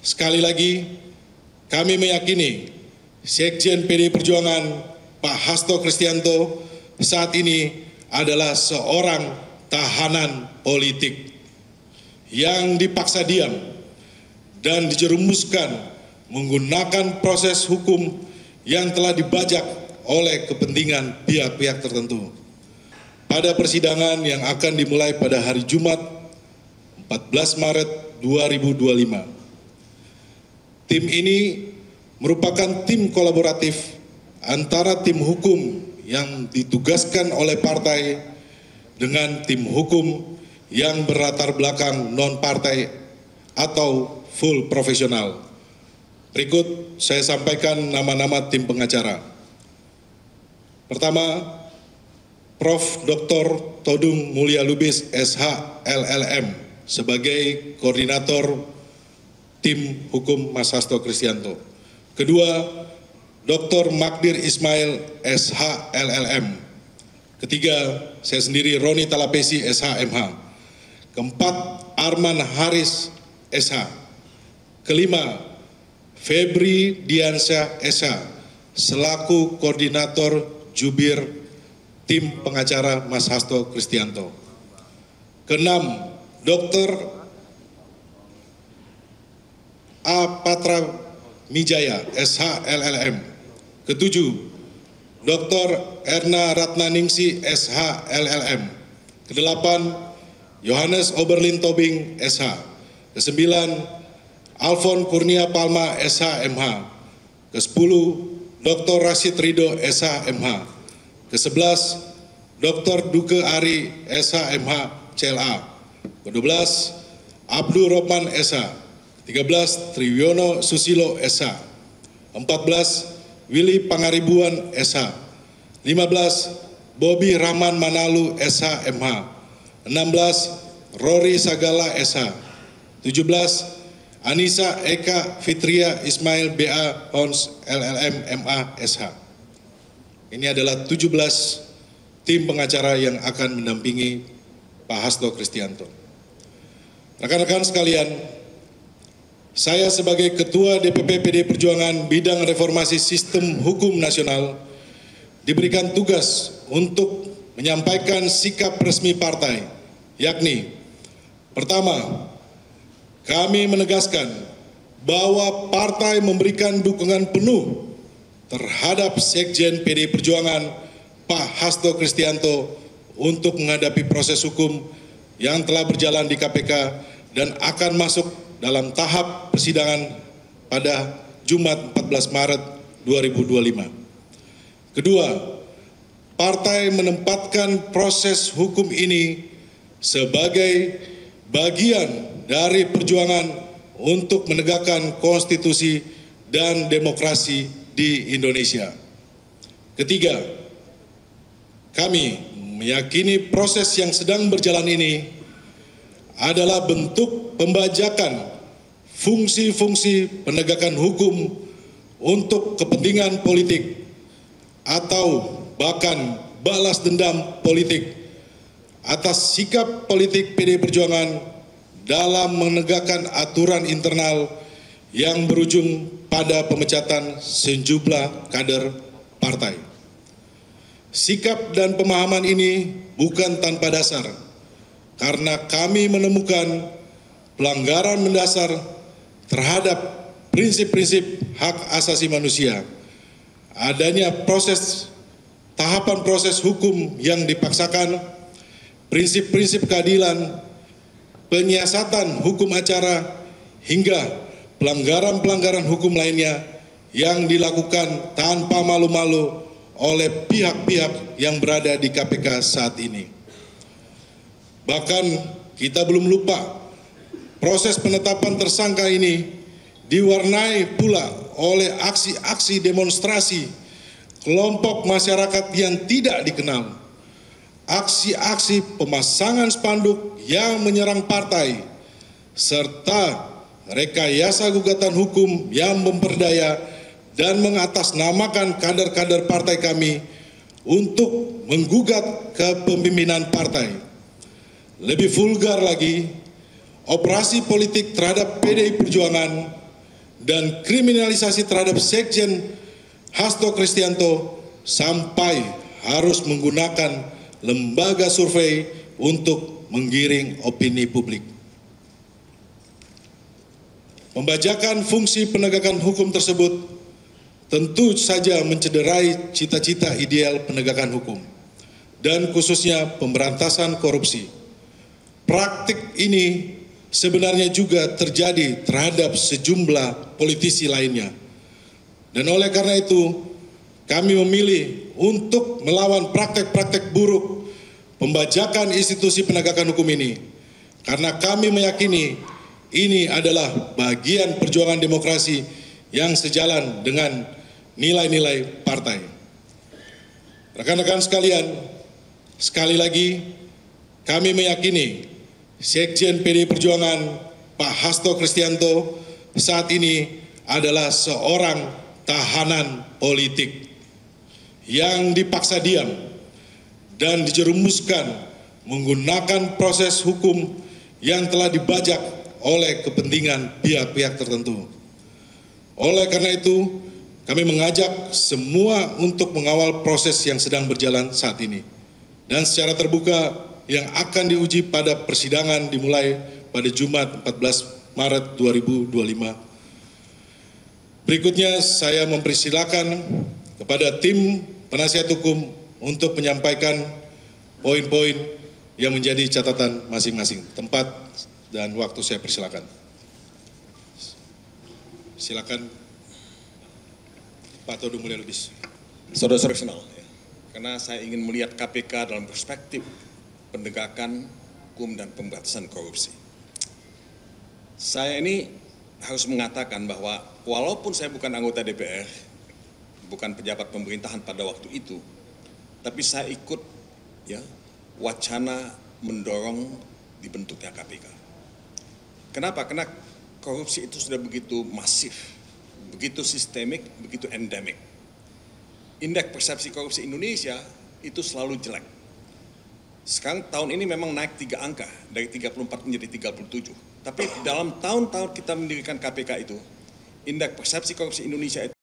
Sekali lagi, kami meyakini Sekjen PDI Perjuangan Pak Hasto Kristianto saat ini adalah seorang tahanan politik yang dipaksa diam dan dijerumuskan menggunakan proses hukum yang telah dibajak oleh kepentingan pihak-pihak tertentu. Pada persidangan yang akan dimulai pada hari Jumat 14 Maret 2025. Tim ini merupakan tim kolaboratif antara tim hukum yang ditugaskan oleh partai dengan tim hukum yang berlatar belakang non-partai atau full profesional. Berikut saya sampaikan nama-nama tim pengacara. Pertama, Prof. Dr. Todung Mulya Lubis SH LLM sebagai koordinator tim hukum Mas Hasto Kristianto. Kedua, Dr. Magdir Ismail SH LLM. Ketiga, saya sendiri Roni Talapesi SH MH. Keempat, Arman Haris SH. Kelima, Febri Diansyah SH selaku koordinator jubir tim pengacara Mas Hasto Kristianto. Keenam, Dr. A. Patra Mijaya SH LLM. Ketujuh, Dr. Erna Ratnaningsi SH LLM. Kedelapan, Yohanes Oberlin Tobing SH. Kesembilan, Alfon Kurnia Palma SH MH. Kesepuluh, Dr. Rashid Ridho SH MH. Kesebelas, Dr. Duke Ari SH MH CLA. Kedua-belas, Abdul Rohman SH. 13, Triwiono Susilo SH. 14, Willy Pangaribuan SH. 15, Bobby Rahman Manalu SH MH. 16, Rory Sagala SH. 17, Anissa Eka Fitria Ismail BA Hons LLM MA SH. Ini adalah 17 tim pengacara yang akan mendampingi Pak Hasto Kristianto. Rekan-rekan sekalian, saya sebagai Ketua DPP PDI Perjuangan Bidang Reformasi Sistem Hukum Nasional diberikan tugas untuk menyampaikan sikap resmi partai, yakni pertama, kami menegaskan bahwa partai memberikan dukungan penuh terhadap Sekjen PDI Perjuangan Pak Hasto Kristianto untuk menghadapi proses hukum yang telah berjalan di KPK dan akan masuk dalam tahap persidangan pada Jumat 14 Maret 2025. Kedua, partai menempatkan proses hukum ini sebagai bagian dari perjuangan untuk menegakkan konstitusi dan demokrasi di Indonesia. Ketiga, kami meyakini proses yang sedang berjalan ini adalah bentuk pembajakan fungsi-fungsi penegakan hukum untuk kepentingan politik atau bahkan balas dendam politik atas sikap politik PDI Perjuangan dalam menegakkan aturan internal yang berujung pada pemecatan sejumlah kader partai. Sikap dan pemahaman ini bukan tanpa dasar, karena kami menemukan pelanggaran mendasar terhadap prinsip-prinsip hak asasi manusia, adanya tahapan proses hukum yang dipaksakan, prinsip-prinsip keadilan, penyiasatan hukum acara, hingga pelanggaran-pelanggaran hukum lainnya yang dilakukan tanpa malu-malu oleh pihak-pihak yang berada di KPK saat ini. Bahkan kita belum lupa proses penetapan tersangka ini diwarnai pula oleh aksi-aksi demonstrasi kelompok masyarakat yang tidak dikenal, aksi-aksi pemasangan spanduk yang menyerang partai, serta rekayasa gugatan hukum yang memperdaya dan mengatasnamakan kader-kader partai kami untuk menggugat kepemimpinan partai. Lebih vulgar lagi, operasi politik terhadap PDI Perjuangan dan kriminalisasi terhadap Sekjen Hasto Kristianto sampai harus menggunakan lembaga survei untuk menggiring opini publik. Pembajakan fungsi penegakan hukum tersebut tentu saja mencederai cita-cita ideal penegakan hukum dan khususnya pemberantasan korupsi. Praktik ini sebenarnya juga terjadi terhadap sejumlah politisi lainnya. Dan oleh karena itu, kami memilih untuk melawan praktek-praktek buruk pembajakan institusi penegakan hukum ini. Karena kami meyakini ini adalah bagian perjuangan demokrasi yang sejalan dengan nilai-nilai partai. Rekan-rekan sekalian, sekali lagi kami meyakini Sekjen PDI Perjuangan Pak Hasto Kristianto saat ini adalah seorang tahanan politik yang dipaksa diam dan dijerumuskan menggunakan proses hukum yang telah dibajak oleh kepentingan pihak-pihak tertentu. Oleh karena itu, kami mengajak semua untuk mengawal proses yang sedang berjalan saat ini. Dan secara terbuka yang akan diuji pada persidangan dimulai pada Jumat 14 Maret 2025. Berikutnya saya mempersilakan kepada tim penasihat hukum untuk menyampaikan poin-poin yang menjadi catatan masing-masing. Tempat dan waktu saya persilakan. Silakan Pak Todung Mulya Lubis. Saudara-saudara sekalian, karena saya ingin melihat KPK dalam perspektif penegakan hukum dan pemberantasan korupsi. Saya ini harus mengatakan bahwa walaupun saya bukan anggota DPR, bukan pejabat pemerintahan pada waktu itu, tapi saya ikut wacana mendorong dibentuknya KPK. Kenapa? Karena korupsi itu sudah begitu masif, begitu sistemik, begitu endemik. Indeks persepsi korupsi Indonesia itu selalu jelek. Sekarang tahun ini memang naik 3 angka, dari 34 menjadi 37. Tapi dalam tahun-tahun kita mendirikan KPK itu, indeks persepsi korupsi Indonesia itu